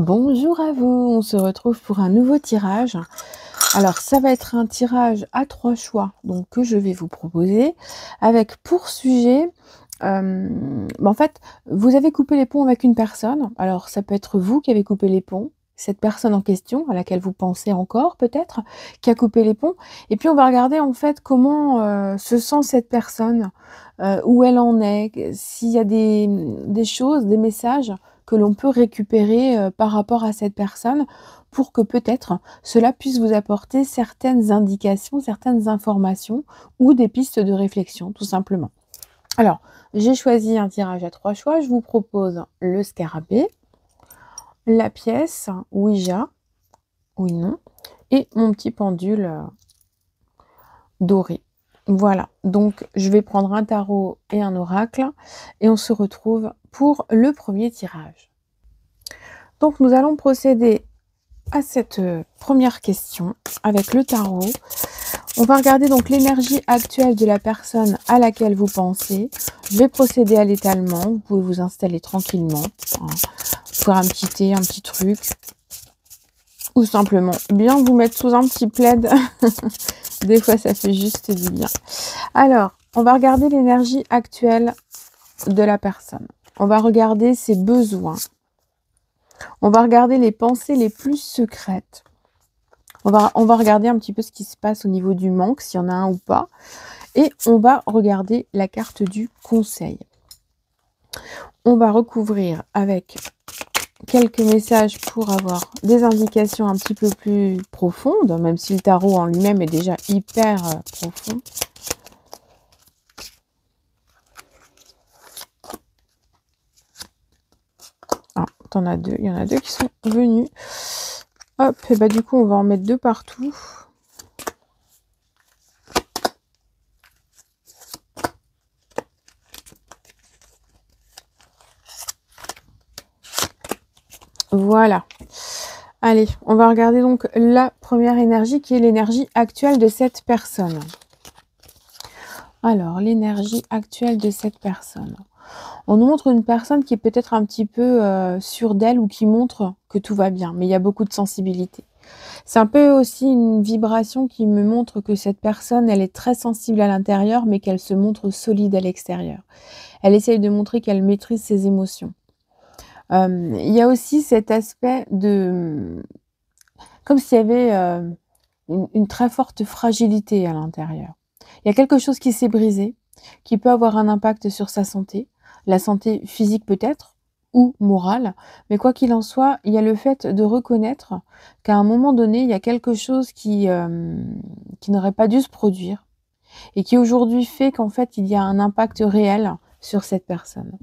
Bonjour à vous, on se retrouve pour un nouveau tirage. Alors ça va être un tirage à 3 choix donc que je vais vous proposer avec pour sujet, en fait, vous avez coupé les ponts avec une personne. Alors ça peut être vous qui avez coupé les ponts, cette personne en question à laquelle vous pensez encore peut-être, qui a coupé les ponts et puis on va regarder en fait comment, se sent cette personne, où elle en est, s'il y a des choses, des messages que l'on peut récupérer, par rapport à cette personne pour que peut-être cela puisse vous apporter certaines indications, certaines informations ou des pistes de réflexion tout simplement. Alors, j'ai choisi un tirage à 3 choix. Je vous propose le scarabée, la pièce Ouija, oui, non, et mon petit pendule, doré. Voilà, donc je vais prendre un tarot et un oracle et on se retrouve pour le premier tirage. Donc nous allons procéder à cette, première question avec le tarot. On va regarder donc l'énergie actuelle de la personne à laquelle vous pensez. Je vais procéder à l'étalement. Vous pouvez vous installer tranquillement, hein, faire un petit thé, un petit truc, ou simplement bien vous mettre sous un petit plaid. Des fois, ça fait juste du bien. Alors, on va regarder l'énergie actuelle de la personne. On va regarder ses besoins. On va regarder les pensées les plus secrètes. On va regarder un petit peu ce qui se passe au niveau du manque, s'il y en a un ou pas. Et on va regarder la carte du conseil. On va recouvrir avec quelques messages pour avoir des indications un petit peu plus profondes, même si le tarot en lui-même est déjà hyper profond. Ah, il y en a deux qui sont venus. Hop, et bah du coup on va en mettre deux partout. Voilà. Allez, on va regarder donc la première énergie qui est l'énergie actuelle de cette personne. Alors, l'énergie actuelle de cette personne. On nous montre une personne qui est peut-être un petit peu sûre d'elle ou qui montre que tout va bien, mais il y a beaucoup de sensibilité. C'est un peu aussi une vibration qui me montre que cette personne, elle est très sensible à l'intérieur, mais qu'elle se montre solide à l'extérieur. Elle essaye de montrer qu'elle maîtrise ses émotions. Il y a aussi cet aspect de comme s'il y avait, une très forte fragilité à l'intérieur. Il y a quelque chose qui s'est brisé, qui peut avoir un impact sur sa santé, la santé physique peut-être ou morale, mais quoi qu'il en soit, il y a le fait de reconnaître qu'à un moment donné, il y a quelque chose qui n'aurait pas dû se produire et qui aujourd'hui fait qu'en fait, il y a un impact réel sur cette personne.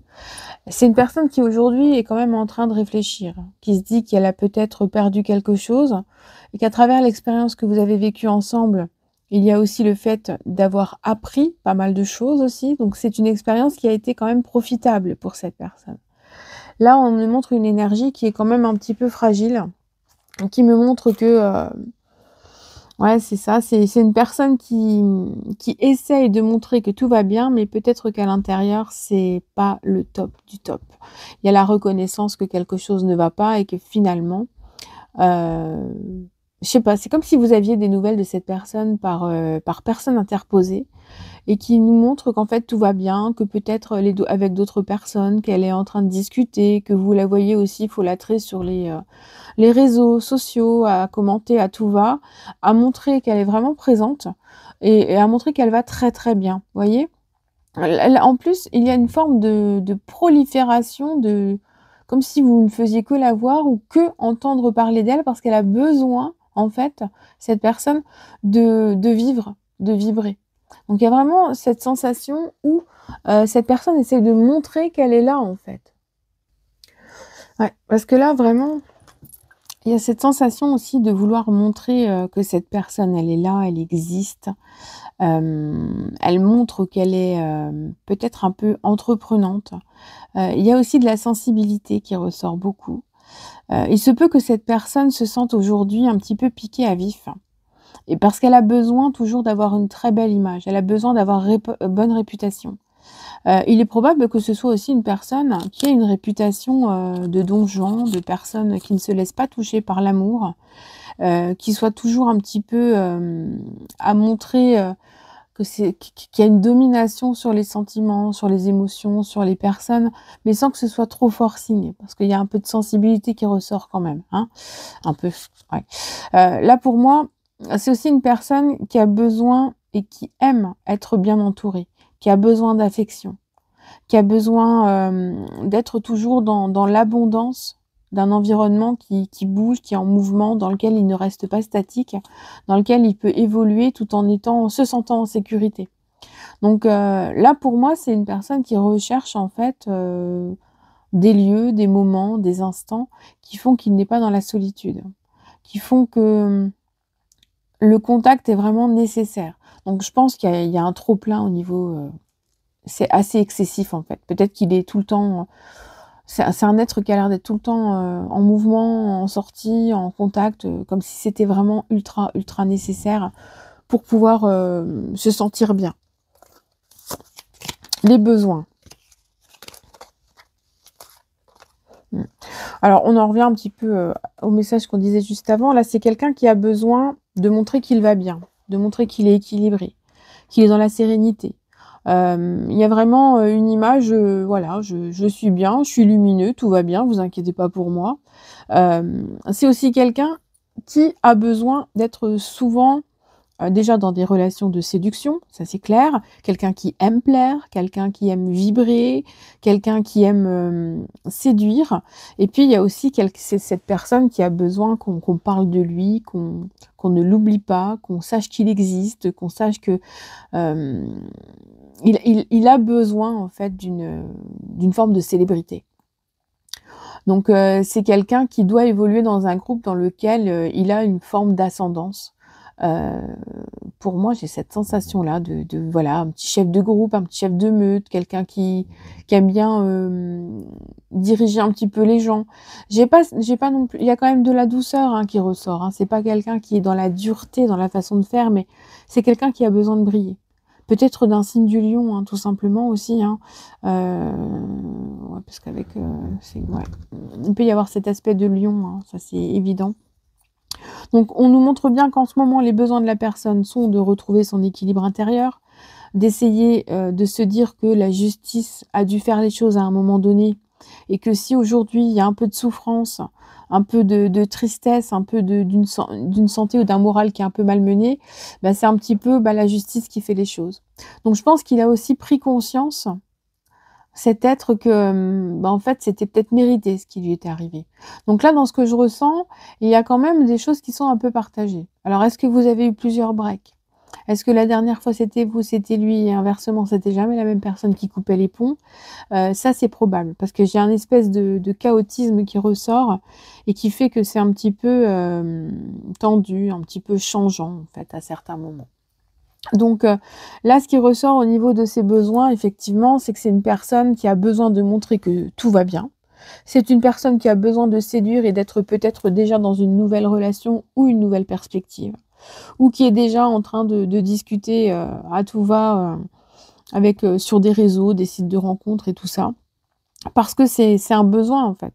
C'est une personne qui aujourd'hui est quand même en train de réfléchir, qui se dit qu'elle a peut-être perdu quelque chose et qu'à travers l'expérience que vous avez vécue ensemble, il y a aussi le fait d'avoir appris pas mal de choses aussi. Donc c'est une expérience qui a été quand même profitable pour cette personne. Là, on me montre une énergie qui est quand même un petit peu fragile, qui me montre que, ouais, c'est ça, c'est une personne qui essaye de montrer que tout va bien, mais peut-être qu'à l'intérieur, c'est pas le top du top. Il y a la reconnaissance que quelque chose ne va pas et que finalement, heu, je sais pas, c'est comme si vous aviez des nouvelles de cette personne par personne interposée et qui nous montre qu'en fait tout va bien, que peut-être avec d'autres personnes, qu'elle est en train de discuter, que vous la voyez aussi folâtrer sur les réseaux sociaux, à commenter à tout va, à montrer qu'elle est vraiment présente et à montrer qu'elle va très, très bien, vous voyez? Elle en plus, il y a une forme de prolifération de comme si vous ne faisiez que la voir ou que entendre parler d'elle parce qu'elle a besoin, en fait, cette personne, de vivre, de vibrer. Donc il y a vraiment cette sensation où, cette personne essaie de montrer qu'elle est là, en fait. Ouais, parce que là, vraiment, il y a cette sensation aussi de vouloir montrer, que cette personne, elle est là, elle existe. Elle montre qu'elle est, peut-être un peu entreprenante. Il y a aussi de la sensibilité qui ressort beaucoup. Il se peut que cette personne se sente aujourd'hui un petit peu piquée à vif et parce qu'elle a besoin toujours d'avoir une très belle image. Elle a besoin d'avoir bonne réputation. Il est probable que ce soit aussi une personne qui a une réputation de don Juan, de personne qui ne se laisse pas toucher par l'amour, qui soit toujours un petit peu à montrer qu'il y a une domination sur les sentiments, sur les émotions, sur les personnes, mais sans que ce soit trop forcing, parce qu'il y a un peu de sensibilité qui ressort quand même, hein, un peu. Ouais. Là pour moi, c'est aussi une personne qui a besoin et qui aime être bien entourée, qui a besoin d'affection, qui a besoin d'être toujours dans l'abondance d'un environnement qui bouge, qui est en mouvement, dans lequel il ne reste pas statique, dans lequel il peut évoluer tout en se sentant en sécurité. Donc là, pour moi, c'est une personne qui recherche en fait des lieux, des moments, des instants qui font qu'il n'est pas dans la solitude, qui font que le contact est vraiment nécessaire. Donc je pense qu'il y a un trop-plein au niveau... c'est assez excessif en fait. Peut-être qu'il est tout le temps... C'est un être qui a l'air d'être tout le temps en mouvement, en sortie, en contact, comme si c'était vraiment ultra, ultra nécessaire pour pouvoir se sentir bien. Les besoins. Alors, on en revient un petit peu au message qu'on disait juste avant. Là, c'est quelqu'un qui a besoin de montrer qu'il va bien, de montrer qu'il est équilibré, qu'il est dans la sérénité. Il y a vraiment une image, voilà, je suis bien, je suis lumineux, tout va bien, vous inquiétez pas pour moi. C'est aussi quelqu'un qui a besoin d'être souvent déjà dans des relations de séduction, ça c'est clair, quelqu'un qui aime plaire, quelqu'un qui aime vibrer, quelqu'un qui aime séduire. Et puis il y a aussi c'est cette personne qui a besoin qu'on parle de lui, qu'on ne l'oublie pas, qu'on sache qu'il existe, qu'on sache que il a besoin en fait d'une forme de célébrité. Donc c'est quelqu'un qui doit évoluer dans un groupe dans lequel il a une forme d'ascendance. Pour moi, j'ai cette sensation-là de voilà, un petit chef de groupe, un petit chef de meute, quelqu'un qui aime bien diriger un petit peu les gens. J'ai pas non plus. Il y a quand même de la douceur hein, qui ressort. Hein. C'est pas quelqu'un qui est dans la dureté, dans la façon de faire, mais c'est quelqu'un qui a besoin de briller. Peut-être d'un signe du lion, hein, tout simplement aussi. Hein. Ouais, parce qu'avec, ouais. Il peut y avoir cet aspect de lion, hein, ça c'est évident. Donc on nous montre bien qu'en ce moment, les besoins de la personne sont de retrouver son équilibre intérieur, d'essayer de se dire que la justice a dû faire les choses à un moment donné, et que si aujourd'hui il y a un peu de souffrance, un peu de tristesse, un peu d'une santé ou d'un moral qui est un peu malmené, bah, c'est un petit peu la justice qui fait les choses. Donc je pense qu'il a aussi pris conscience, cet être, que en fait c'était peut-être mérité ce qui lui était arrivé. Donc là, dans ce que je ressens, il y a quand même des choses qui sont un peu partagées. Alors est-ce que vous avez eu plusieurs breaks? Est-ce que la dernière fois c'était vous, c'était lui, et inversement, c'était jamais la même personne qui coupait les ponts? Ça c'est probable, parce que j'ai un espèce de chaotisme qui ressort, et qui fait que c'est un petit peu tendu, un petit peu changeant en fait à certains moments. Donc là, ce qui ressort au niveau de ses besoins, effectivement, c'est que c'est une personne qui a besoin de montrer que tout va bien. C'est une personne qui a besoin de séduire et d'être peut-être déjà dans une nouvelle relation ou une nouvelle perspective. Ou qui est déjà en train de discuter à tout va avec sur des réseaux, des sites de rencontres et tout ça. Parce que c'est un besoin, en fait.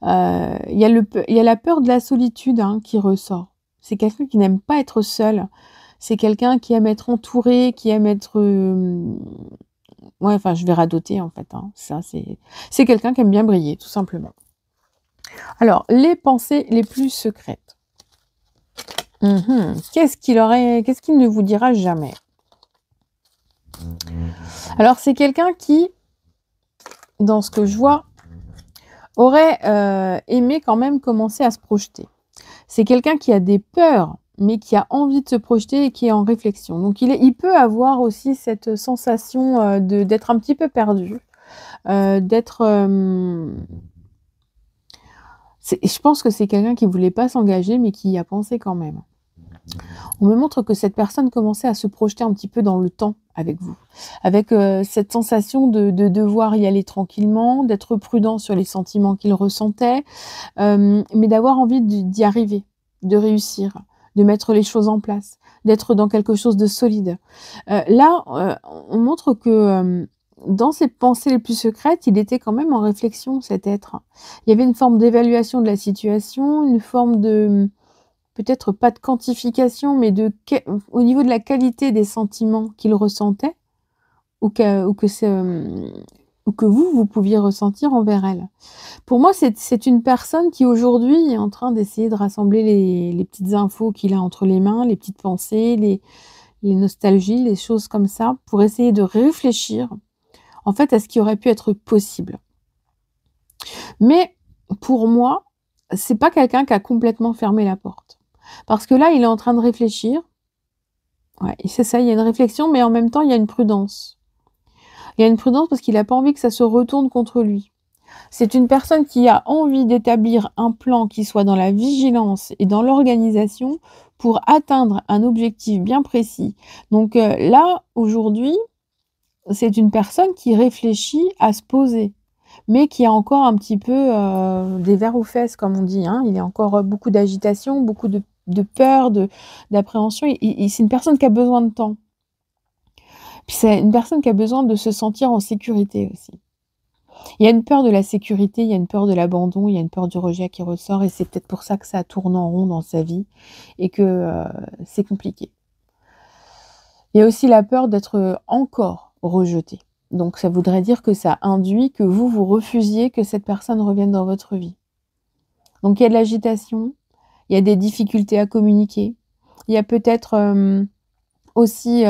Il y a la peur de la solitude hein, qui ressort. C'est quelqu'un qui n'aime pas être seul. C'est quelqu'un qui aime être entouré, qui aime être... ouais, enfin, je vais radoter, en fait. Hein. Ça, c'est quelqu'un qui aime bien briller, tout simplement. Alors, les pensées les plus secrètes. Qu'est-ce qu'il ne vous dira jamais? Alors, c'est quelqu'un qui, dans ce que je vois, aurait aimé quand même commencer à se projeter. C'est quelqu'un qui a des peurs, mais qui a envie de se projeter et qui est en réflexion. Donc il peut avoir aussi cette sensation d'être un petit peu perdu, d'être... je pense que c'est quelqu'un qui ne voulait pas s'engager, mais qui y a pensé quand même. On me montre que cette personne commençait à se projeter un petit peu dans le temps avec vous, avec cette sensation de devoir y aller tranquillement, d'être prudent sur les sentiments qu'il ressentait, mais d'avoir envie d'y arriver, de réussir, de mettre les choses en place, d'être dans quelque chose de solide. Là, on montre que dans ses pensées les plus secrètes, il était quand même en réflexion, cet être. Il y avait une forme d'évaluation de la situation, une forme de peut-être pas de quantification, mais au niveau de la qualité des sentiments qu'il ressentait ou que vous pouviez ressentir envers elle. Pour moi, c'est une personne qui aujourd'hui est en train d'essayer de rassembler les petites infos qu'il a entre les mains, les petites pensées, les nostalgies, les choses comme ça, pour essayer de réfléchir, en fait, à ce qui aurait pu être possible. Mais pour moi, c'est pas quelqu'un qui a complètement fermé la porte. Parce que là, il est en train de réfléchir. Ouais, et c'est ça, il y a une réflexion, mais en même temps, il y a une prudence. Il y a une prudence parce qu'il n'a pas envie que ça se retourne contre lui. C'est une personne qui a envie d'établir un plan qui soit dans la vigilance et dans l'organisation pour atteindre un objectif bien précis. Donc là, aujourd'hui, c'est une personne qui réfléchit à se poser, mais qui a encore un petit peu des vers aux fesses, comme on dit. Hein. Il y a encore beaucoup d'agitation, beaucoup de peur, d'appréhension. C'est une personne qui a besoin de temps. Puis c'est une personne qui a besoin de se sentir en sécurité aussi. Il y a une peur de la sécurité, il y a une peur de l'abandon, il y a une peur du rejet qui ressort, et c'est peut-être pour ça que ça tourne en rond dans sa vie et que c'est compliqué. Il y a aussi la peur d'être encore rejeté. Donc ça voudrait dire que ça induit que vous refusiez que cette personne revienne dans votre vie. Donc il y a de l'agitation, il y a des difficultés à communiquer, il y a peut-être aussi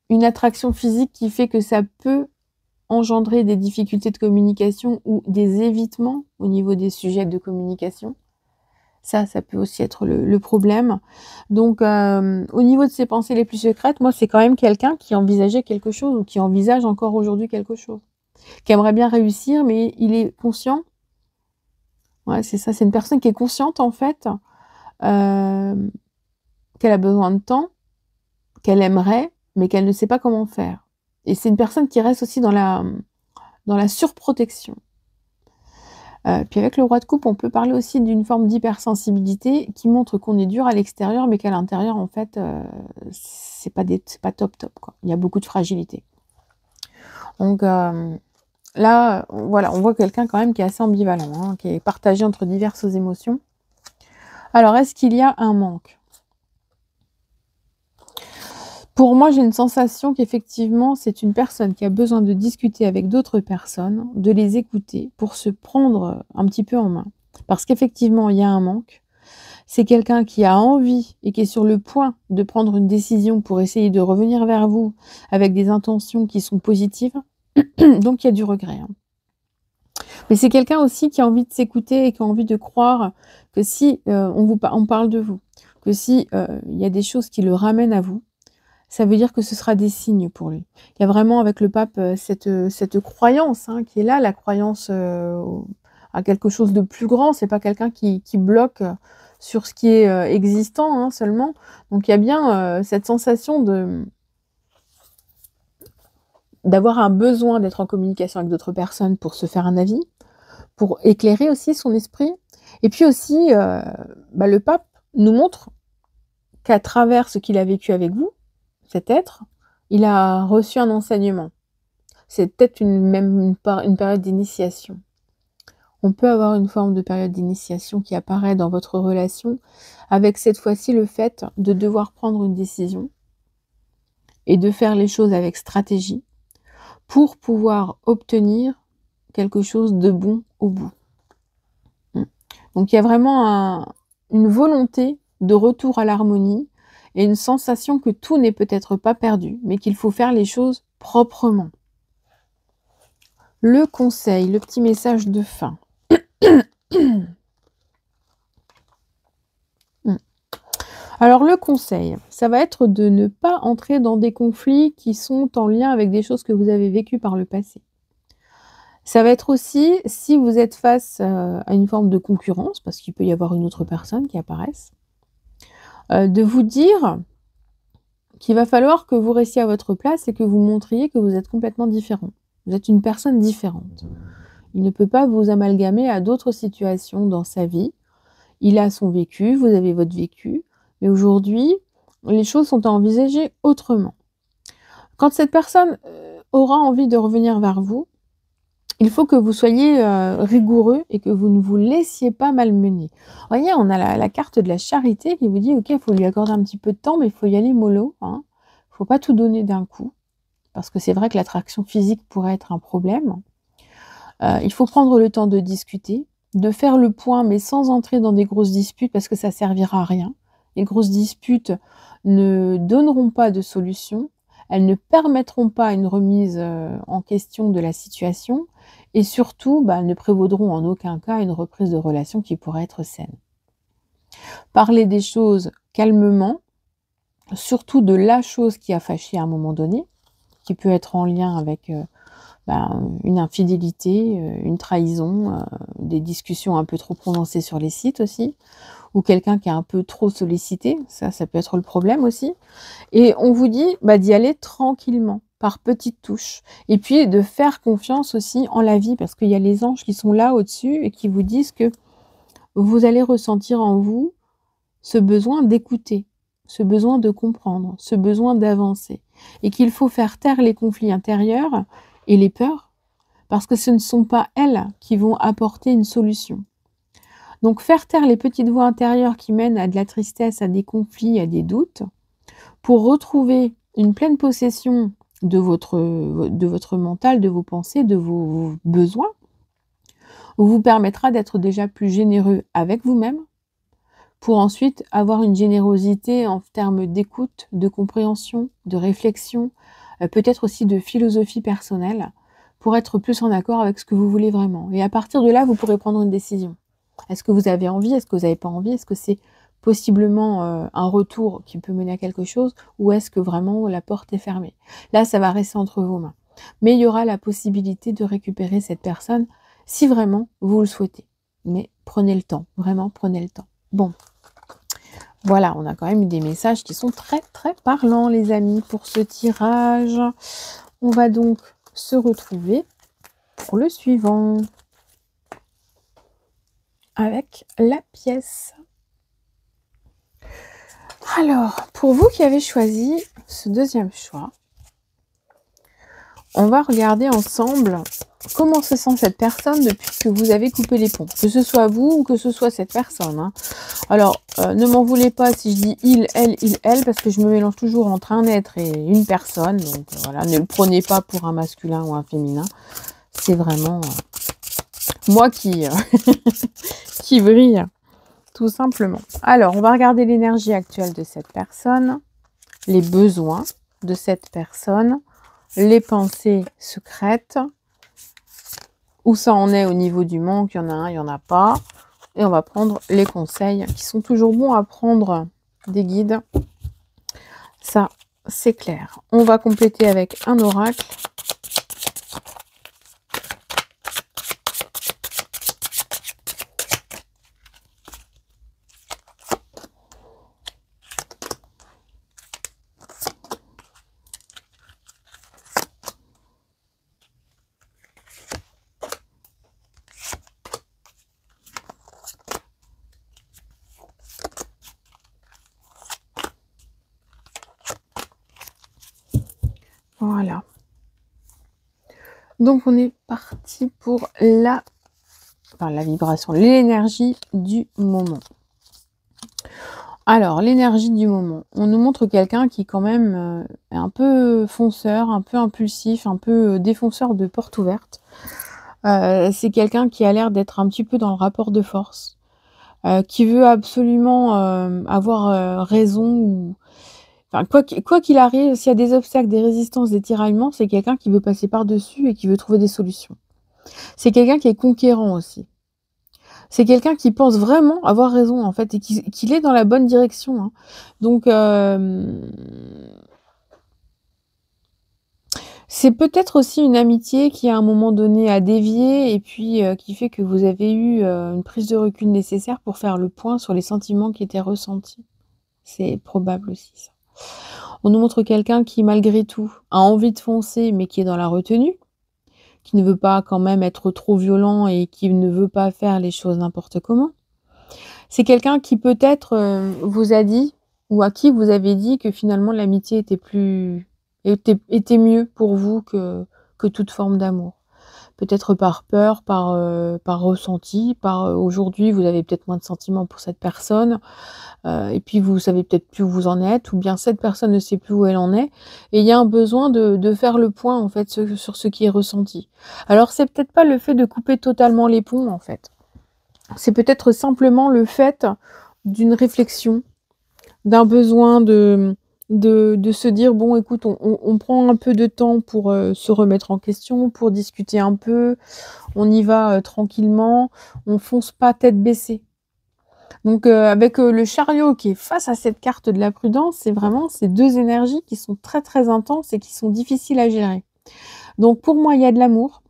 une attraction physique qui fait que ça peut engendrer des difficultés de communication ou des évitements au niveau des sujets de communication. Ça peut aussi être le problème. Donc, au niveau de ses pensées les plus secrètes, moi, c'est quand même quelqu'un qui envisageait quelque chose ou qui envisage encore aujourd'hui quelque chose. Qui aimerait bien réussir, mais il est conscient. Ouais, c'est ça. C'est une personne qui est consciente, en fait, qu'elle a besoin de temps, qu'elle aimerait, mais qu'elle ne sait pas comment faire. Et c'est une personne qui reste aussi dans la surprotection. Puis avec le roi de coupe, on peut parler aussi d'une forme d'hypersensibilité qui montre qu'on est dur à l'extérieur, mais qu'à l'intérieur, en fait, c'est pas top, quoi. Il y a beaucoup de fragilité. Donc là, voilà, on voit quelqu'un quand même qui est assez ambivalent, hein, qui est partagé entre diverses émotions. Alors, est-ce qu'il y a un manque ? Pour moi, j'ai une sensation qu'effectivement, c'est une personne qui a besoin de discuter avec d'autres personnes, de les écouter pour se prendre un petit peu en main. Parce qu'effectivement, il y a un manque. C'est quelqu'un qui a envie et qui est sur le point de prendre une décision pour essayer de revenir vers vous avec des intentions qui sont positives. Donc, il y a du regret. Hein. Mais c'est quelqu'un aussi qui a envie de s'écouter et qui a envie de croire que si on parle de vous, que si il y a des choses qui le ramènent à vous, ça veut dire que ce sera des signes pour lui. Il y a vraiment avec le pape cette croyance hein, qui est là, la croyance à quelque chose de plus grand. C'est pas quelqu'un qui bloque sur ce qui est existant hein, seulement. Donc il y a bien cette sensation d'avoir un besoin d'être en communication avec d'autres personnes pour se faire un avis, pour éclairer aussi son esprit. Et puis aussi, le pape nous montre qu'à travers ce qu'il a vécu avec vous, cet être, il a reçu un enseignement. C'est peut-être une période d'initiation. On peut avoir une forme de période d'initiation qui apparaît dans votre relation, avec cette fois-ci le fait de devoir prendre une décision et de faire les choses avec stratégie pour pouvoir obtenir quelque chose de bon au bout. Donc il y a vraiment une volonté de retour à l'harmonie, et une sensation que tout n'est peut-être pas perdu, mais qu'il faut faire les choses proprement. Le conseil, le petit message de fin. Alors le conseil, ça va être de ne pas entrer dans des conflits qui sont en lien avec des choses que vous avez vécues par le passé. Ça va être aussi, si vous êtes face à une forme de concurrence, parce qu'il peut y avoir une autre personne qui apparaisse, de vous dire qu'il va falloir que vous restiez à votre place et que vous montriez que vous êtes complètement différent. Vous êtes une personne différente. Il ne peut pas vous amalgamer à d'autres situations dans sa vie. Il a son vécu, vous avez votre vécu, mais aujourd'hui, les choses sont à envisager autrement. Quand cette personne aura envie de revenir vers vous, il faut que vous soyez, rigoureux et que vous ne vous laissiez pas malmener. Vous voyez, on a la carte de la charité qui vous dit: «OK, il faut lui accorder un petit peu de temps, mais il faut y aller mollo, hein. Faut pas tout donner d'un coup». Parce que c'est vrai que l'attraction physique pourrait être un problème. Il faut prendre le temps de discuter, de faire le point, mais sans entrer dans des grosses disputes parce que ça servira à rien. Les grosses disputes ne donneront pas de solution, elles ne permettront pas une remise, en question de la situation et surtout, bah, elles ne prévaudront en aucun cas une reprise de relation qui pourrait être saine. Parler des choses calmement, surtout de la chose qui a fâché à un moment donné, qui peut être en lien avec, une infidélité, une trahison, des discussions un peu trop prononcées sur les sites aussi, ou quelqu'un qui est un peu trop sollicité, ça peut être le problème aussi. Et on vous dit, bah, d'y aller tranquillement, par petites touches. Et puis de faire confiance aussi en la vie, parce qu'il y a les anges qui sont là au-dessus et qui vous disent que vous allez ressentir en vous ce besoin d'écouter, ce besoin de comprendre, ce besoin d'avancer. Et qu'il faut faire taire les conflits intérieurs et les peurs, parce que ce ne sont pas elles qui vont apporter une solution. Donc faire taire les petites voix intérieures qui mènent à de la tristesse, à des conflits, à des doutes, pour retrouver une pleine possession de votre mental, de vos pensées, de vos besoins, vous permettra d'être déjà plus généreux avec vous-même, pour ensuite avoir une générosité en termes d'écoute, de compréhension, de réflexion, peut-être aussi de philosophie personnelle, pour être plus en accord avec ce que vous voulez vraiment. Et à partir de là, vous pourrez prendre une décision. Est-ce que vous avez envie? Est-ce que vous n'avez pas envie? Est-ce que c'est possiblement un retour qui peut mener à quelque chose? Ou est-ce que vraiment la porte est fermée? Là, ça va rester entre vos mains. Mais il y aura la possibilité de récupérer cette personne si vraiment vous le souhaitez. Mais prenez le temps, vraiment prenez le temps. Bon, voilà, on a quand même eu des messages qui sont très très parlants, les amis, pour ce tirage. On va donc se retrouver pour le suivant avec la pièce. Alors, pour vous qui avez choisi ce deuxième choix, on va regarder ensemble comment se sent cette personne depuis que vous avez coupé les ponts. Que ce soit vous ou que ce soit cette personne, hein. Alors, ne m'en voulez pas si je dis il, elle, parce que je me mélange toujours entre un être et une personne. Donc voilà, ne le prenez pas pour un masculin ou un féminin. C'est vraiment moi qui, qui brille, tout simplement. Alors, on va regarder l'énergie actuelle de cette personne, les besoins de cette personne, les pensées secrètes, où ça en est au niveau du manque, il y en a un, il n'y en a pas. Et on va prendre les conseils qui sont toujours bons à prendre des guides. Ça, c'est clair. On va compléter avec un oracle. Voilà. Donc, on est parti pour la vibration, l'énergie du moment. Alors, l'énergie du moment. On nous montre quelqu'un qui, quand même, est un peu fonceur, un peu impulsif, un peu défonceur de porte ouverte. C'est quelqu'un qui a l'air d'être un petit peu dans le rapport de force, qui veut absolument avoir raison ou... Enfin, quoi qu'il arrive, s'il y a des obstacles, des résistances, des tiraillements, c'est quelqu'un qui veut passer par-dessus et qui veut trouver des solutions. C'est quelqu'un qui est conquérant aussi. C'est quelqu'un qui pense vraiment avoir raison, en fait, et qu'il est dans la bonne direction, hein. Donc, c'est peut-être aussi une amitié qui, à un moment donné, a dévié et puis qui fait que vous avez eu une prise de recul nécessaire pour faire le point sur les sentiments qui étaient ressentis. C'est probable aussi, ça. On nous montre quelqu'un qui, malgré tout, a envie de foncer, mais qui est dans la retenue, qui ne veut pas quand même être trop violent et qui ne veut pas faire les choses n'importe comment. C'est quelqu'un qui peut-être vous a dit, ou à qui vous avez dit que finalement l'amitié était plus était mieux pour vous que toute forme d'amour. Peut-être par peur, par ressenti, aujourd'hui, vous avez peut-être moins de sentiments pour cette personne, et puis vous savez peut-être plus où vous en êtes, ou bien cette personne ne sait plus où elle en est, et il y a un besoin de faire le point, en fait, sur ce qui est ressenti. Alors c'est peut-être pas le fait de couper totalement les ponts, en fait. C'est peut-être simplement le fait d'une réflexion, d'un besoin de se dire: «Bon écoute, on prend un peu de temps pour, se remettre en question, pour discuter un peu, on y va, tranquillement, on fonce pas tête baissée». Donc avec, le chariot qui est face à cette carte de la prudence, c'est vraiment ces 2 énergies qui sont très, très intenses et qui sont difficiles à gérer. Donc pour moi, il y a de l'amour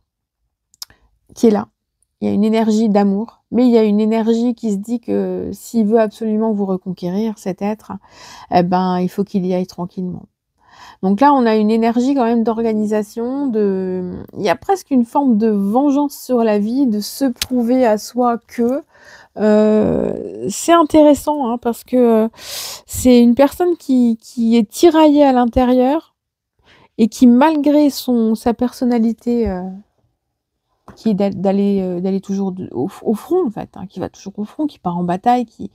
qui est là. Il y a une énergie d'amour, mais il y a une énergie qui se dit que s'il veut absolument vous reconquérir, cet être, eh ben, il faut qu'il y aille tranquillement. Donc là, on a une énergie quand même d'organisation, il y a presque une forme de vengeance sur la vie, de se prouver à soi que, c'est intéressant, hein, parce que, c'est une personne qui est tiraillée à l'intérieur et qui malgré sa personnalité, qui est d'aller toujours au front en fait, hein, qui va toujours au front, qui part en bataille, qui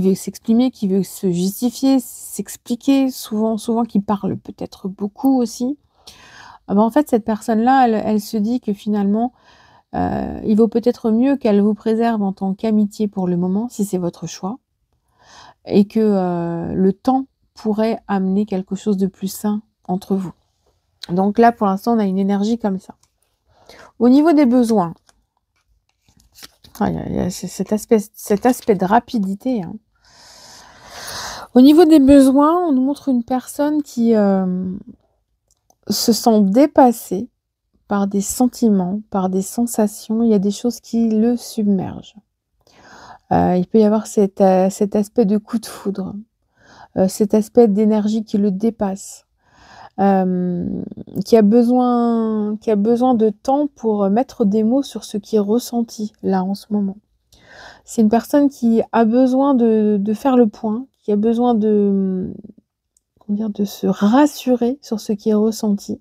veut s'exprimer, qui veut se justifier, s'expliquer, souvent qui parle peut-être beaucoup aussi. Ah bah, en fait cette personne-là, elle se dit que finalement, il vaut peut-être mieux qu'elle vous préserve en tant qu'amitié pour le moment, si c'est votre choix, et que, le temps pourrait amener quelque chose de plus sain entre vous. Donc là, pour l'instant, on a une énergie comme ça. Au niveau des besoins, ah, il y a cet aspect de rapidité, hein. Au niveau des besoins, on nous montre une personne qui, se sent dépassée par des sentiments, par des sensations. Il y a des choses qui le submergent. Il peut y avoir cet aspect de coup de foudre, cet aspect d'énergie qui le dépasse, qui a besoin de temps pour, mettre des mots sur ce qui est ressenti, là, en ce moment. C'est une personne qui a besoin de faire le point, qui a besoin comment dire? De se rassurer sur ce qui est ressenti,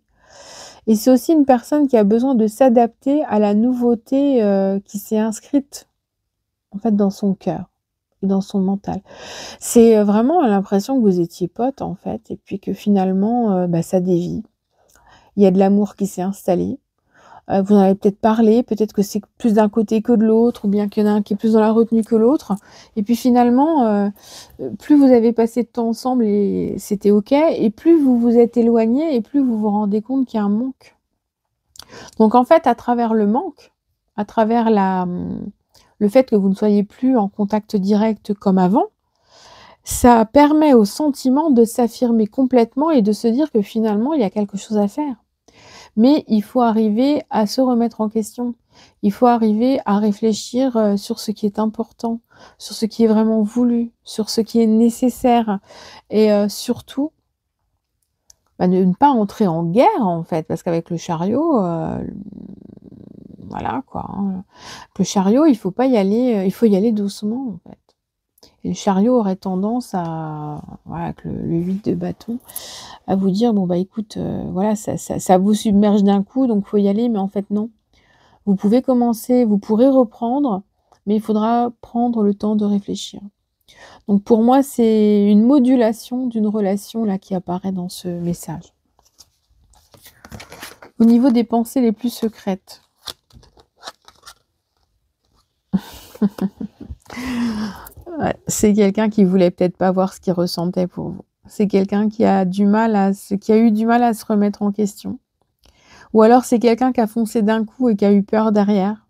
et c'est aussi une personne qui a besoin de s'adapter à la nouveauté, qui s'est inscrite, en fait, dans son cœur et dans son mental. C'est, vraiment l'impression que vous étiez potes, en fait, et puis que finalement, bah, ça dévie. Il y a de l'amour qui s'est installé. Vous en avez peut-être parlé, peut-être que c'est plus d'un côté que de l'autre, ou bien qu'il y en a un qui est plus dans la retenue que l'autre. Et puis finalement, plus vous avez passé de temps ensemble et c'était OK, et plus vous vous êtes éloignés et plus vous vous rendez compte qu'il y a un manque. Donc en fait, à travers le manque, à travers le fait que vous ne soyez plus en contact direct comme avant, ça permet au sentiment de s'affirmer complètement et de se dire que finalement, il y a quelque chose à faire. Mais il faut arriver à se remettre en question. Il faut arriver à réfléchir, sur ce qui est important, sur ce qui est vraiment voulu, sur ce qui est nécessaire, et surtout, bah, de ne pas entrer en guerre, en fait, parce qu'avec le chariot, voilà quoi, hein, le chariot, il faut pas y aller, il faut y aller doucement, en fait. Et le chariot aurait tendance à, voilà, avec le 8 de bâton, à vous dire: «Bon, bah, écoute, voilà, ça vous submerge d'un coup, donc faut y aller», mais en fait, non. Vous pouvez commencer, vous pourrez reprendre, mais il faudra prendre le temps de réfléchir. Donc pour moi, c'est une modulation d'une relation, là, qui apparaît dans ce message. Au niveau des pensées les plus secrètes. Ouais, c'est quelqu'un qui voulait peut-être pas voir ce qu'il ressentait pour vous. C'est quelqu'un qui a eu du mal à se remettre en question. Ou alors c'est quelqu'un qui a foncé d'un coup et qui a eu peur derrière.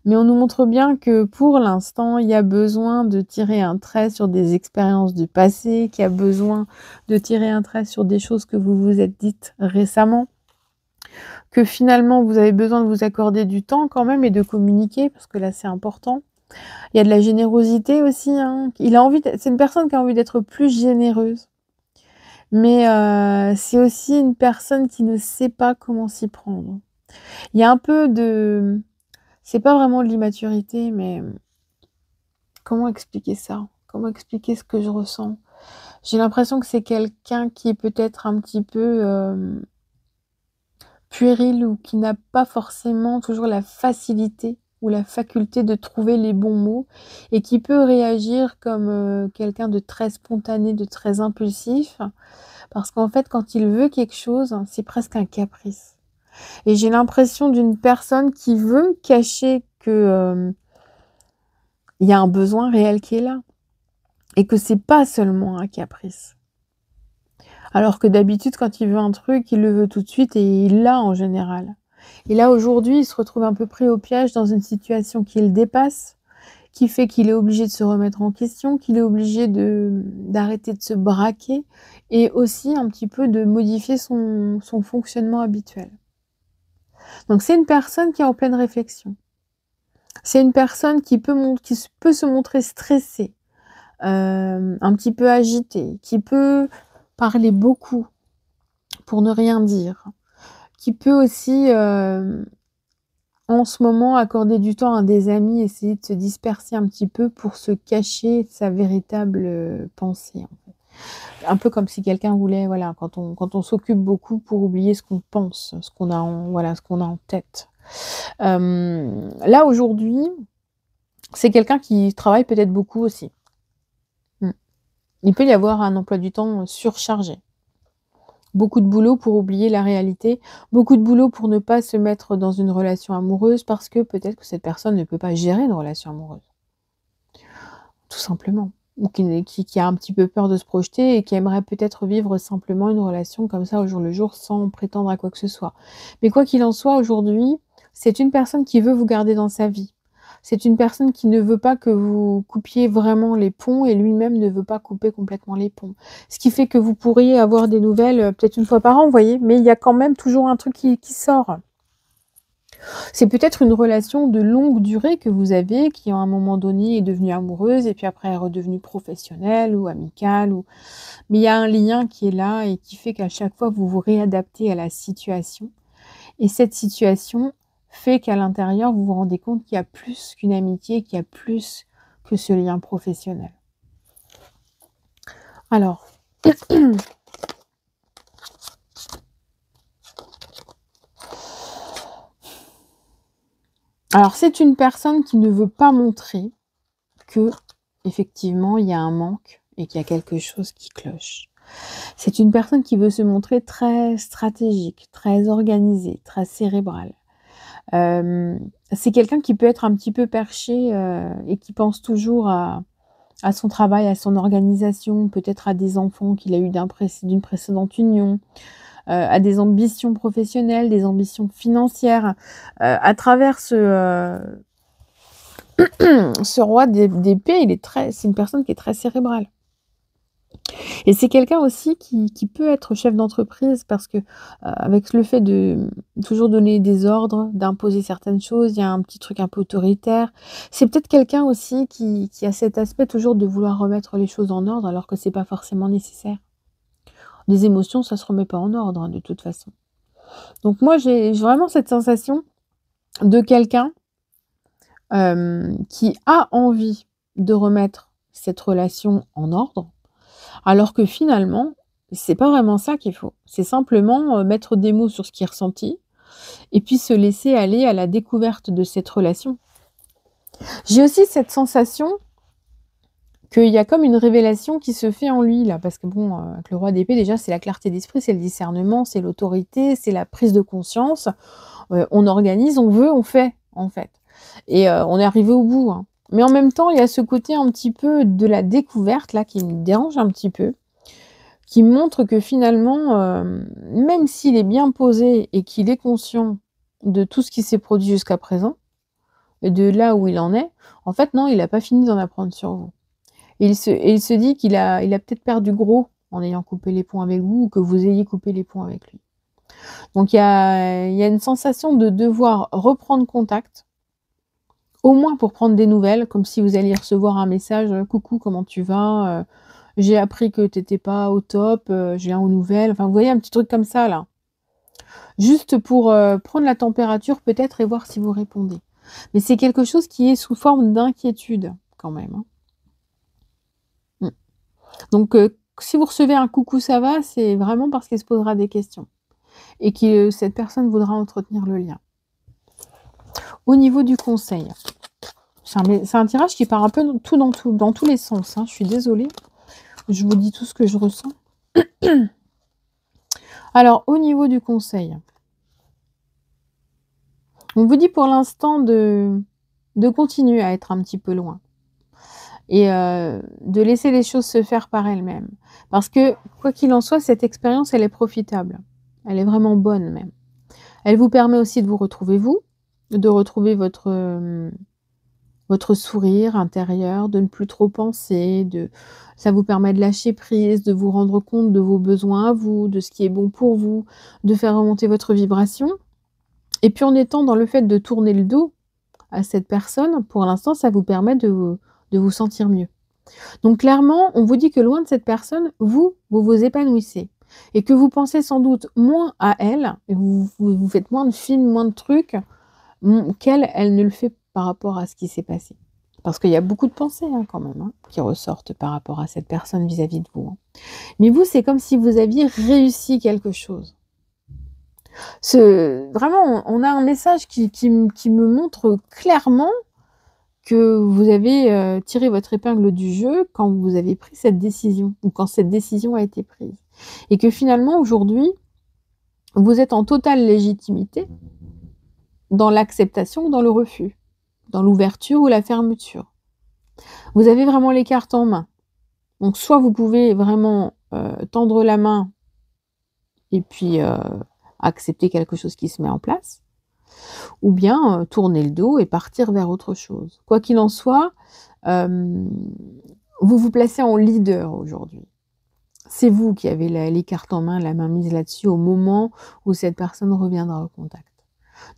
Mais on nous montre bien que pour l'instant, il y a besoin de tirer un trait sur des expériences du passé, qu'il y a besoin de tirer un trait sur des choses que vous vous êtes dites récemment, que finalement vous avez besoin de vous accorder du temps quand même et de communiquer, parce que là c'est important. Il y a de la générosité aussi, hein. C'est une personne qui a envie d'être plus généreuse. Mais c'est aussi une personne qui ne sait pas comment s'y prendre. Il y a un peu de c'est pas vraiment de l'immaturité, mais comment expliquer ça? Comment expliquer ce que je ressens? J'ai l'impression que c'est quelqu'un qui est peut-être un petit peu, puéril ou qui n'a pas forcément toujours la facilité ou la faculté de trouver les bons mots et qui peut réagir comme, quelqu'un de très spontané, de très impulsif. Parce qu'en fait, quand il veut quelque chose, c'est presque un caprice et j'ai l'impression d'une personne qui veut cacher que, il y a un besoin réel qui est là et que c'est pas seulement un caprice. Alors que d'habitude, quand il veut un truc, il le veut tout de suite et il l'a en général. Et là, aujourd'hui, il se retrouve un peu pris au piège dans une situation qui le dépasse, qui fait qu'il est obligé de se remettre en question, qu'il est obligé d'arrêter de se braquer et aussi un petit peu de modifier son fonctionnement habituel. Donc c'est une personne qui est en pleine réflexion. C'est une personne qui peut se montrer stressée, un petit peu agitée, qui peut parler beaucoup pour ne rien dire, qui peut aussi, en ce moment, accorder du temps à des amis, essayer de se disperser un petit peu pour se cacher sa véritable, pensée, en fait. Un peu comme si quelqu'un voulait, voilà, quand on s'occupe beaucoup pour oublier ce qu'on pense, ce qu'on a ce qu'on a en tête. Là, aujourd'hui, c'est quelqu'un qui travaille peut-être beaucoup aussi. Mmh. Il peut y avoir un emploi du temps surchargé. Beaucoup de boulot pour oublier la réalité, beaucoup de boulot pour ne pas se mettre dans une relation amoureuse parce que peut-être que cette personne ne peut pas gérer une relation amoureuse. Tout simplement. Ou qui a un petit peu peur de se projeter et qui aimerait peut-être vivre simplement une relation comme ça au jour le jour sans prétendre à quoi que ce soit. Mais quoi qu'il en soit, aujourd'hui, c'est une personne qui veut vous garder dans sa vie. C'est une personne qui ne veut pas que vous coupiez vraiment les ponts et lui-même ne veut pas couper complètement les ponts. Ce qui fait que vous pourriez avoir des nouvelles, peut-être une fois par an, vous voyez? Mais il y a quand même toujours un truc qui sort. C'est peut-être une relation de longue durée que vous avez, qui à un moment donné est devenue amoureuse et puis après est redevenue professionnelle ou amicale ou mais il y a un lien qui est là et qui fait qu'à chaque fois vous vous réadaptez à la situation et cette situation fait qu'à l'intérieur vous vous rendez compte qu'il y a plus qu'une amitié, qu'il y a plus que ce lien professionnel. Alors c'est une personne qui ne veut pas montrer qu'effectivement il y a un manque et qu'il y a quelque chose qui cloche. C'est une personne qui veut se montrer très stratégique, très organisée, très cérébrale. C'est quelqu'un qui peut être un petit peu perché, et qui pense toujours à son travail, à son organisation, peut-être à des enfants qu'il a eu d'une précédente union, à des ambitions professionnelles, des ambitions financières. À travers ce roi d'épée, c'est une personne qui est très cérébrale. Et c'est quelqu'un aussi qui peut être chef d'entreprise parce que, avec le fait de toujours donner des ordres, d'imposer certaines choses, il y a un petit truc un peu autoritaire. C'est peut-être quelqu'un aussi qui a cet aspect toujours de vouloir remettre les choses en ordre alors que c'est pas forcément nécessaire. Des émotions, ça se remet pas en ordre, hein, de toute façon. Donc moi, j'ai vraiment cette sensation de quelqu'un, qui a envie de remettre cette relation en ordre. Alors que finalement, c'est pas vraiment ça qu'il faut. C'est simplement, mettre des mots sur ce qui est ressenti et puis se laisser aller à la découverte de cette relation. J'ai aussi cette sensation qu'il y a comme une révélation qui se fait en lui là, parce que bon, avec le roi d'épée déjà c'est la clarté d'esprit, c'est le discernement, c'est l'autorité, c'est la prise de conscience. On organise, on veut, on fait, en fait et on est arrivé au bout, hein. Mais en même temps, il y a ce côté un petit peu de la découverte là qui me dérange un petit peu. Qui montre que finalement, même s'il est bien posé et qu'il est conscient de tout ce qui s'est produit jusqu'à présent et de là où il en est, en fait non, il n'a pas fini d'en apprendre sur vous. Il se dit qu'il a peut-être perdu gros en ayant coupé les ponts avec vous ou que vous ayez coupé les ponts avec lui. Donc il y a une sensation de devoir reprendre contact, au moins pour prendre des nouvelles, comme si vous alliez recevoir un message: «Coucou, comment tu vas? J'ai appris que tu étais pas au top, je viens aux nouvelles». Enfin, vous voyez, un petit truc comme ça, là. Juste pour, prendre la température peut-être et voir si vous répondez. Mais c'est quelque chose qui est sous forme d'inquiétude quand même, hein. Mmh. Donc, si vous recevez un coucou ça va, c'est vraiment parce qu'il se posera des questions et que cette personne voudra entretenir le lien. Au niveau du conseil, c'est un tirage qui part un peu dans tous les sens, hein. Je suis désolée, je vous dis tout ce que je ressens. Alors, au niveau du conseil, on vous dit pour l'instant de continuer à être un petit peu loin et de laisser les choses se faire par elles-mêmes. Parce que, quoi qu'il en soit, cette expérience, elle est profitable. Elle est vraiment bonne même. Elle vous permet aussi de vous retrouver vous, de retrouver votre sourire intérieur, de ne plus trop penser, ça vous permet de lâcher prise, de vous rendre compte de vos besoins à vous, de ce qui est bon pour vous, de faire remonter votre vibration. Et puis en étant dans le fait de tourner le dos à cette personne, pour l'instant, ça vous permet de vous sentir mieux. Donc clairement, on vous dit que loin de cette personne, vous vous épanouissez. Et que vous pensez sans doute moins à elle, et vous faites moins de films, moins de trucs, qu'elle, elle ne le fait par rapport à ce qui s'est passé. Parce qu'il y a beaucoup de pensées hein, quand même, hein, qui ressortent par rapport à cette personne vis-à-vis de vous. Hein. Mais vous, c'est comme si vous aviez réussi quelque chose. Vraiment, on a un message qui me montre clairement que vous avez tiré votre épingle du jeu quand vous avez pris cette décision, ou quand cette décision a été prise. Et que finalement, aujourd'hui, vous êtes en totale légitimité dans l'acceptation ou dans le refus, dans l'ouverture ou la fermeture. Vous avez vraiment les cartes en main. Donc, soit vous pouvez vraiment tendre la main et puis accepter quelque chose qui se met en place, ou bien tourner le dos et partir vers autre chose. Quoi qu'il en soit, vous vous placez en leader aujourd'hui. C'est vous qui avez les cartes en main, la main mise là-dessus au moment où cette personne reviendra au contact.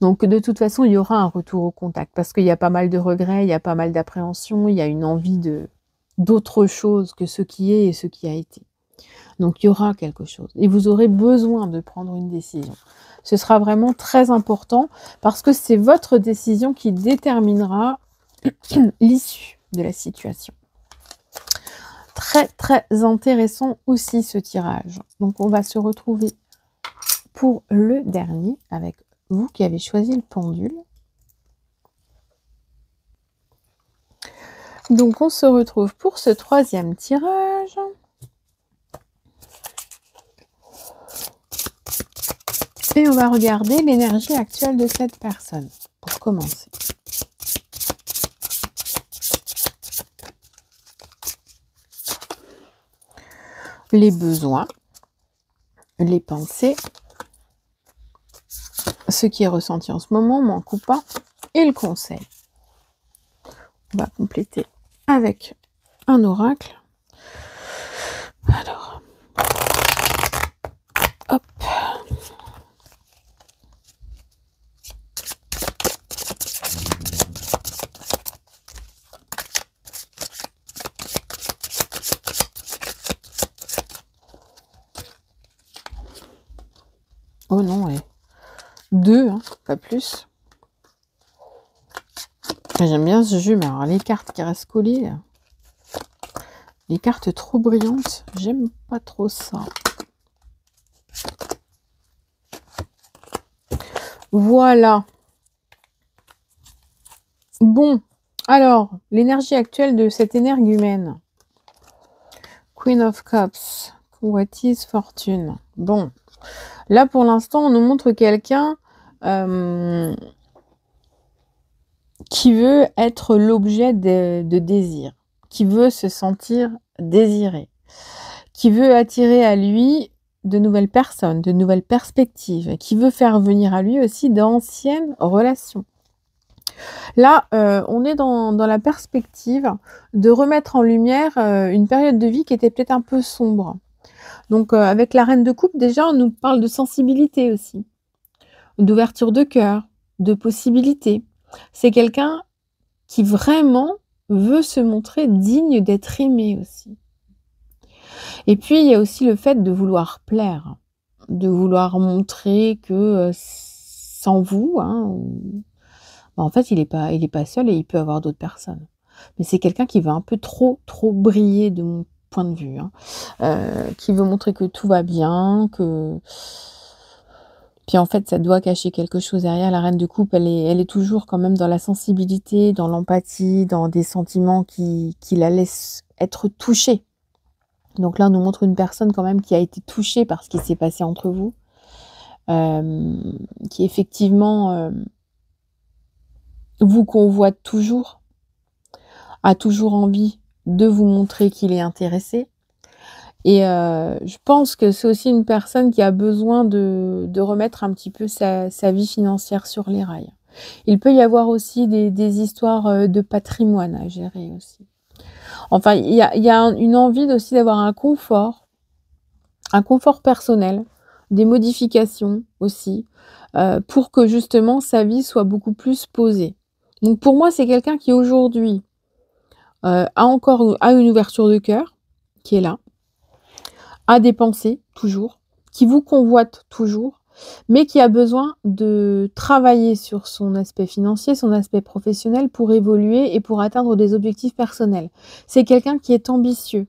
Donc de toute façon, il y aura un retour au contact parce qu'il y a pas mal de regrets, il y a pas mal d'appréhension, il y a une envie d'autre chose que ce qui est et ce qui a été. Donc il y aura quelque chose et vous aurez besoin de prendre une décision. Ce sera vraiment très important parce que c'est votre décision qui déterminera l'issue de la situation. Très très intéressant aussi ce tirage. Donc on va se retrouver pour le dernier avec vous qui avez choisi le pendule. Donc on se retrouve pour ce troisième tirage. Et on va regarder l'énergie actuelle de cette personne, pour commencer. Les besoins, les pensées, ce qui est ressenti en ce moment, manque ou pas, et le conseil. On va compléter avec un oracle. Alors, hop. Oh non, ouais. 2, hein, pas plus. J'aime bien ce jeu, mais alors les cartes qui restent collées, là. Les cartes trop brillantes, j'aime pas trop ça. Voilà. Bon, alors, l'énergie actuelle de cette énergumène. Queen of Cups, convoitise, fortune. Bon, là pour l'instant, on nous montre quelqu'un qui veut être l'objet de désir, qui veut se sentir désiré, qui veut attirer à lui de nouvelles personnes, de nouvelles perspectives, qui veut faire venir à lui aussi d'anciennes relations. Là, on est dans la perspective de remettre en lumière une période de vie qui était peut-être un peu sombre. Donc, avec la reine de coupe, déjà, on nous parle de sensibilité aussi, d'ouverture de cœur, de possibilités. C'est quelqu'un qui vraiment veut se montrer digne d'être aimé aussi. Et puis, il y a aussi le fait de vouloir plaire, de vouloir montrer que sans vous, hein, en fait, il est pas seul et il peut avoir d'autres personnes. Mais c'est quelqu'un qui va un peu trop briller point de vue, hein, qui veut montrer que tout va bien, que puis en fait, ça doit cacher quelque chose derrière. La reine de coupe, elle est toujours quand même dans la sensibilité, dans l'empathie, dans des sentiments qui la laissent être touchée. Donc là, on nous montre une personne quand même qui a été touchée par ce qui s'est passé entre vous, qui effectivement vous convoite toujours, a toujours envie de vous montrer qu'il est intéressé. Et je pense que c'est aussi une personne qui a besoin de remettre un petit peu sa vie financière sur les rails. Il peut y avoir aussi des histoires de patrimoine à gérer aussi. Enfin, il y a une envie aussi d'avoir un confort personnel, des modifications aussi, pour que justement sa vie soit beaucoup plus posée. Donc pour moi, c'est quelqu'un qui aujourd'hui a une ouverture de cœur, qui est là, a des pensées toujours, qui vous convoite toujours, mais qui a besoin de travailler sur son aspect financier, son aspect professionnel pour évoluer et pour atteindre des objectifs personnels. C'est quelqu'un qui est ambitieux.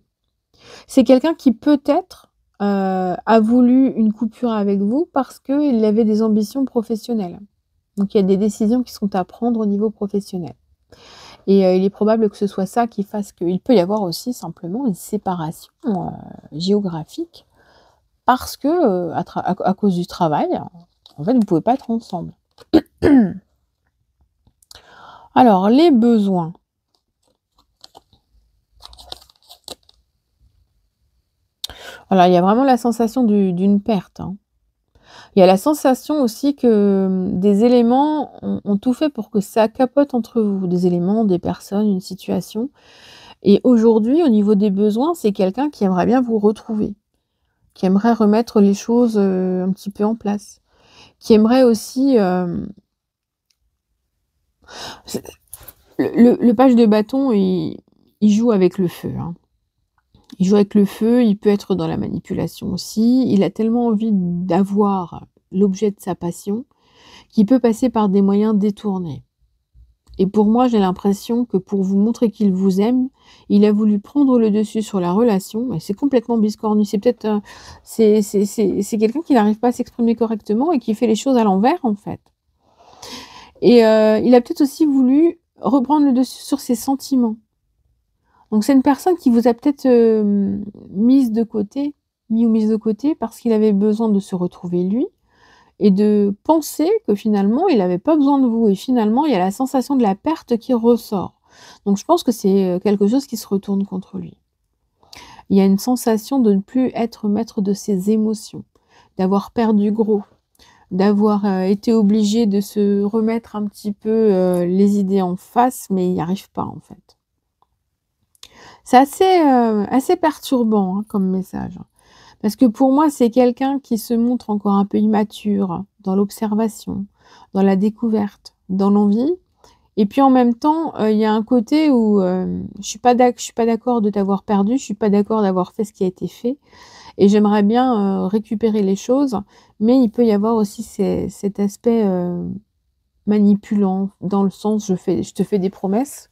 C'est quelqu'un qui peut-être a voulu une coupure avec vous parce qu'il avait des ambitions professionnelles. Donc il y a des décisions qui sont à prendre au niveau professionnel. Et il est probable que ce soit ça qui fasse qu'il peut y avoir aussi simplement une séparation géographique parce que à cause du travail, en fait, vous ne pouvez pas être ensemble. Alors, les besoins. Alors, il y a vraiment la sensation d'une perte, hein. Il y a la sensation aussi que des éléments ont tout fait pour que ça capote entre vous. Des éléments, des personnes, une situation. Et aujourd'hui, au niveau des besoins, c'est quelqu'un qui aimerait bien vous retrouver, qui aimerait remettre les choses un petit peu en place, qui aimerait aussi... le page de bâton, il joue avec le feu, hein. Il joue avec le feu, il peut être dans la manipulation aussi. Il a tellement envie d'avoir l'objet de sa passion qu'il peut passer par des moyens détournés. Et pour moi, j'ai l'impression que pour vous montrer qu'il vous aime, il a voulu prendre le dessus sur la relation. Et c'est complètement biscornu. C'est peut-être c'est quelqu'un qui n'arrive pas à s'exprimer correctement et qui fait les choses à l'envers, en fait. Et il a peut-être aussi voulu reprendre le dessus sur ses sentiments. Donc c'est une personne qui vous a peut-être mis ou mise de côté parce qu'il avait besoin de se retrouver lui et de penser que finalement il n'avait pas besoin de vous et finalement il y a la sensation de la perte qui ressort. Donc je pense que c'est quelque chose qui se retourne contre lui. Il y a une sensation de ne plus être maître de ses émotions, d'avoir perdu gros, d'avoir été obligé de se remettre un petit peu les idées en face, mais il n'y arrive pas en fait. C'est assez perturbant, hein, comme message. Parce que pour moi, c'est quelqu'un qui se montre encore un peu immature dans l'observation, dans la découverte, dans l'envie. Et puis en même temps, il y a un côté où je suis pas d'accord de t'avoir perdu, je suis pas d'accord d'avoir fait ce qui a été fait. Et j'aimerais bien récupérer les choses, mais il peut y avoir aussi cet aspect manipulant, dans le sens je te fais des promesses,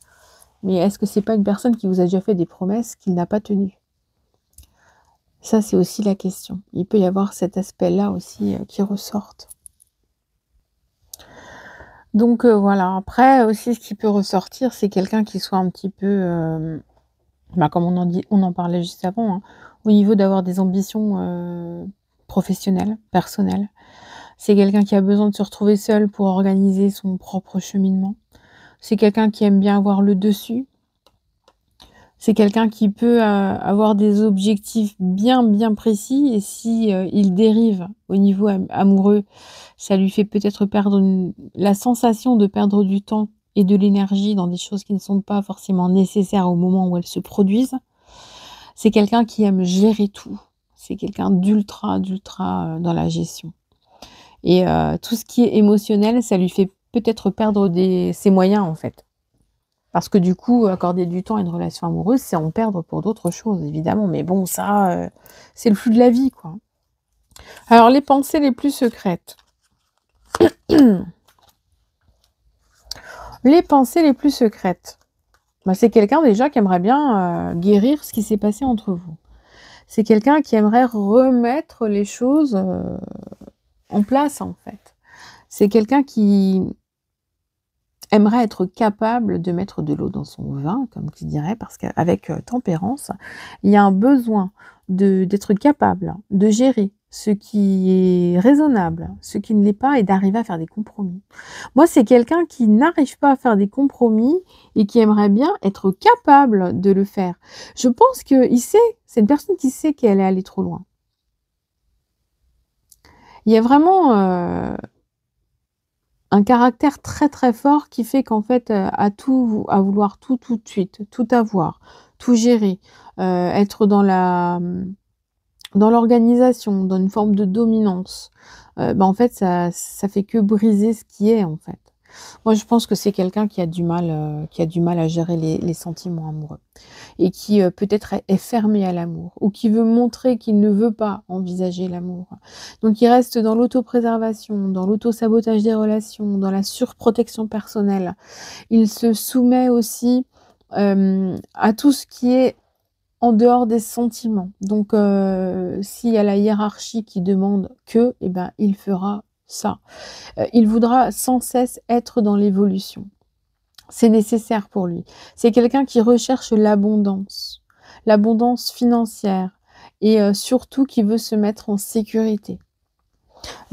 mais est-ce que c'est pas une personne qui vous a déjà fait des promesses qu'il n'a pas tenues? Ça, c'est aussi la question. Il peut y avoir cet aspect-là aussi qui ressorte. Donc voilà. Après aussi, ce qui peut ressortir, c'est quelqu'un qui soit un petit peu, comme on en parlait juste avant, hein, au niveau d'avoir des ambitions professionnelles, personnelles. C'est quelqu'un qui a besoin de se retrouver seul pour organiser son propre cheminement. C'est quelqu'un qui aime bien avoir le dessus. C'est quelqu'un qui peut avoir des objectifs bien précis et si il dérive au niveau amoureux, ça lui fait peut-être perdre la sensation de perdre du temps et de l'énergie dans des choses qui ne sont pas forcément nécessaires au moment où elles se produisent. C'est quelqu'un qui aime gérer tout. C'est quelqu'un d'ultra dans la gestion. Et tout ce qui est émotionnel, ça lui fait peut-être perdre ses moyens en fait. Parce que du coup, accorder du temps à une relation amoureuse, c'est en perdre pour d'autres choses, évidemment. Mais bon, ça, c'est le flux de la vie, quoi. Alors, les pensées les plus secrètes. Les pensées les plus secrètes. Bah, c'est quelqu'un déjà qui aimerait bien, guérir ce qui s'est passé entre vous. C'est quelqu'un qui aimerait remettre les choses, en place, en fait. C'est quelqu'un qui aimerait être capable de mettre de l'eau dans son vin, comme qui dirait, parce qu'avec, tempérance, il y a un besoin d'être capable de gérer ce qui est raisonnable, ce qui ne l'est pas et d'arriver à faire des compromis. Moi, c'est quelqu'un qui n'arrive pas à faire des compromis et qui aimerait bien être capable de le faire. Je pense qu'il sait, c'est une personne qui sait qu'elle est allée trop loin. Il y a vraiment, un caractère très, très fort qui fait qu'en fait, à vouloir tout, tout de suite, tout avoir, tout gérer, être dans l'organisation, dans une forme de dominance, bah, en fait, ça fait que briser ce qui est, en fait. Moi, je pense que c'est quelqu'un qui a du mal à gérer les sentiments amoureux et qui, peut-être est fermé à l'amour ou qui veut montrer qu'il ne veut pas envisager l'amour. Donc il reste dans l'autopréservation, dans l'auto-sabotage des relations, dans la surprotection personnelle. Il se soumet aussi, à tout ce qui est en dehors des sentiments. Donc s'il y a la hiérarchie qui demande que, eh ben, il fera ça. Il voudra sans cesse être dans l'évolution. C'est nécessaire pour lui. C'est quelqu'un qui recherche l'abondance financière et surtout qui veut se mettre en sécurité.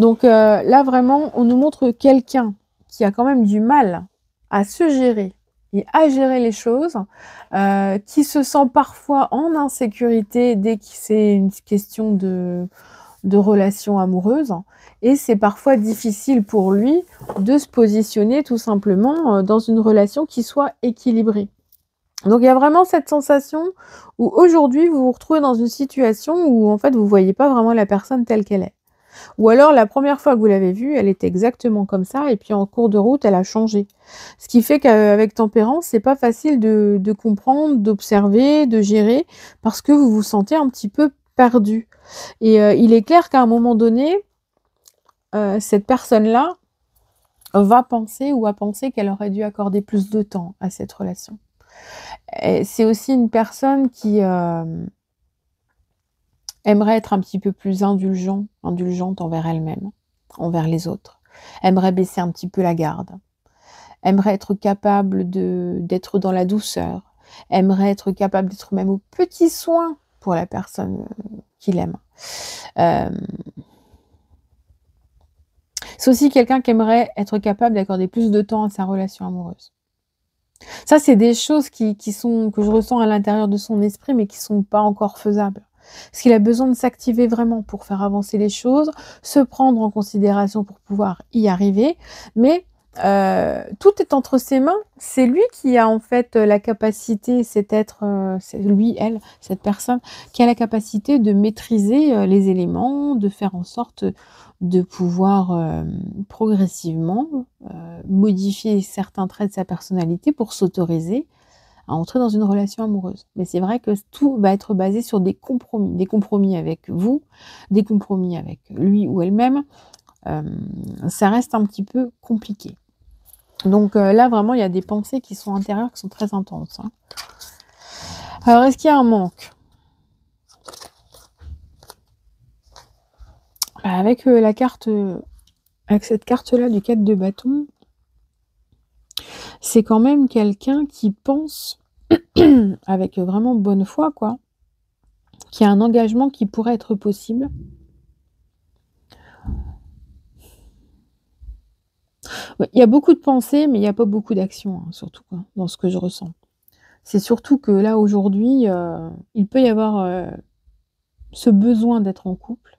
Donc là vraiment, on nous montre quelqu'un qui a quand même du mal à se gérer et à gérer les choses, qui se sent parfois en insécurité dès que c'est une question de relations amoureuses et c'est parfois difficile pour lui de se positionner tout simplement, dans une relation qui soit équilibrée. Donc il y a vraiment cette sensation où aujourd'hui vous vous retrouvez dans une situation où en fait vous voyez pas vraiment la personne telle qu'elle est. Ou alors la première fois que vous l'avez vue, elle était exactement comme ça et puis en cours de route, elle a changé. Ce qui fait qu'avec tempérance, c'est pas facile de comprendre, d'observer, de gérer parce que vous vous sentez un petit peu perdu. Et il est clair qu'à un moment donné, cette personne-là va penser ou a pensé qu'elle aurait dû accorder plus de temps à cette relation. Et c'est aussi une personne qui, aimerait être un petit peu plus indulgente envers elle-même, envers les autres. Aimerait baisser un petit peu la garde. Aimerait être capable d'être dans la douceur. Aimerait être capable d'être même aux petits soins pour la personne, qu'il aime. Hem C'est aussi quelqu'un qui aimerait être capable d'accorder plus de temps à sa relation amoureuse. Ça, c'est des choses qui sont que je ressens à l'intérieur de son esprit, mais qui sont pas encore faisables. Parce qu'il a besoin de s'activer vraiment pour faire avancer les choses, se prendre en considération pour pouvoir y arriver, mais tout est entre ses mains. C'est lui qui a en fait, la capacité, cet être, c'est lui, elle, cette personne, qui a la capacité de maîtriser, les éléments, de faire en sorte de pouvoir, progressivement, modifier certains traits de sa personnalité pour s'autoriser à entrer dans une relation amoureuse. Mais c'est vrai que tout va être basé sur des compromis avec vous, des compromis avec lui ou elle-même. Ça reste un petit peu compliqué. Donc là vraiment il y a des pensées qui sont intérieures, qui sont très intenses, hein. Alors est-ce qu'il y a un manque? Bah, avec, avec cette carte-là du 4 de bâton, c'est quand même quelqu'un qui pense avec, vraiment bonne foi quoi, qu'il y a un engagement qui pourrait être possible. Ouais, il y a beaucoup de pensées, mais il y a pas beaucoup d'action, hein, surtout quoi, dans ce que je ressens. C'est surtout que là aujourd'hui, il peut y avoir, ce besoin d'être en couple,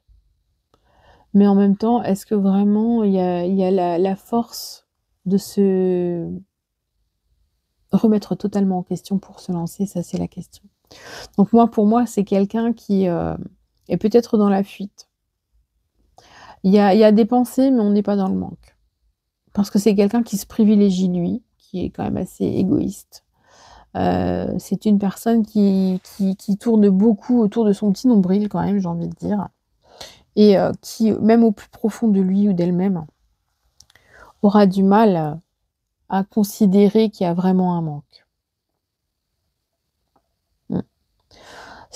mais en même temps, est-ce que vraiment il y a la force de se remettre totalement en question pour se lancer? Ça, c'est la question. Donc moi, pour moi, c'est quelqu'un qui, est peut-être dans la fuite. Il y a des pensées, mais on n'est pas dans le manque. Parce que c'est quelqu'un qui se privilégie lui, qui est quand même assez égoïste. C'est une personne qui tourne beaucoup autour de son petit nombril quand même, j'ai envie de dire et qui, même au plus profond de lui ou d'elle-même, aura du mal, à considérer qu'il y a vraiment un manque.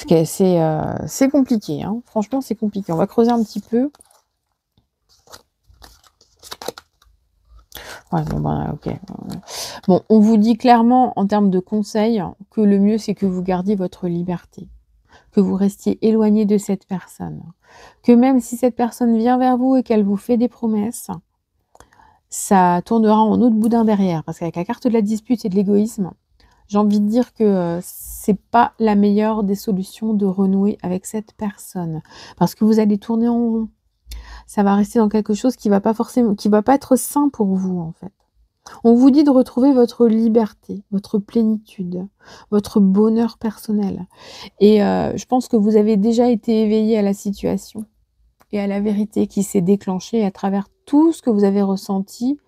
C'est compliqué, hein. Franchement, c'est compliqué. On va creuser un petit peu. Ouais, bon, ben, ok. Bon, on vous dit clairement, en termes de conseils, que le mieux, c'est que vous gardiez votre liberté, que vous restiez éloigné de cette personne, que même si cette personne vient vers vous et qu'elle vous fait des promesses, ça tournera en autre boudin derrière, parce qu'avec la carte de la dispute et de l'égoïsme, j'ai envie de dire que c'est pas la meilleure des solutions de renouer avec cette personne, parce que vous allez tourner en rond. Ça va rester dans quelque chose qui va pas forcément, qui va pas être sain pour vous, en fait. On vous dit de retrouver votre liberté, votre plénitude, votre bonheur personnel. Et je pense que vous avez déjà été éveillé à la situation et à la vérité qui s'est déclenchée à travers tout ce que vous avez ressenti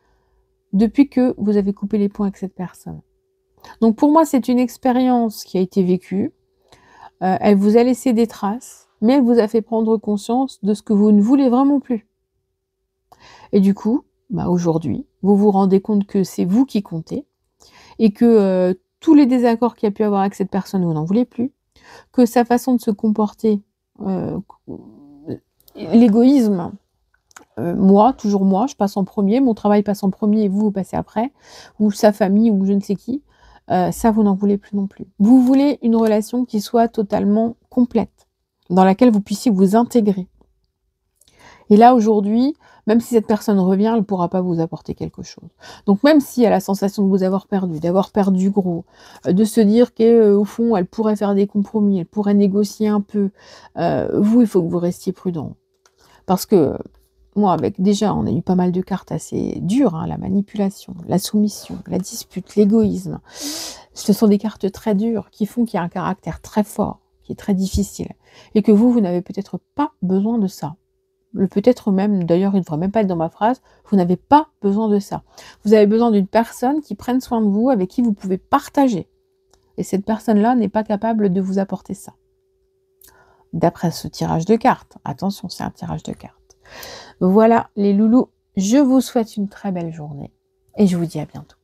depuis que vous avez coupé les ponts avec cette personne. Donc pour moi, c'est une expérience qui a été vécue. Elle vous a laissé des traces, mais elle vous a fait prendre conscience de ce que vous ne voulez vraiment plus. Et du coup, bah aujourd'hui, vous vous rendez compte que c'est vous qui comptez et que tous les désaccords qu'il y a pu avoir avec cette personne, vous n'en voulez plus, que sa façon de se comporter, l'égoïsme, moi, toujours moi, je passe en premier, mon travail passe en premier et vous, vous passez après, ou sa famille, ou je ne sais qui, ça, vous n'en voulez plus non plus. Vous voulez une relation qui soit totalement complète, dans laquelle vous puissiez vous intégrer. Et là, aujourd'hui, même si cette personne revient, elle ne pourra pas vous apporter quelque chose. Donc même si elle a la sensation de vous avoir perdu, d'avoir perdu gros, de se dire qu'au fond, elle pourrait faire des compromis, elle pourrait négocier un peu, vous, il faut que vous restiez prudent. Parce que moi, déjà, on a eu pas mal de cartes assez dures, hein, la manipulation, la soumission, la dispute, l'égoïsme. Ce sont des cartes très dures qui font qu'il y a un caractère très fort, qui est très difficile. Et que vous n'avez peut-être pas besoin de ça. Peut-être même, d'ailleurs, il ne devrait même pas être dans ma phrase, vous n'avez pas besoin de ça. Vous avez besoin d'une personne qui prenne soin de vous, avec qui vous pouvez partager. Et cette personne-là n'est pas capable de vous apporter ça. D'après ce tirage de cartes. Attention, c'est un tirage de cartes. Voilà les loulous, je vous souhaite une très belle journée et je vous dis à bientôt.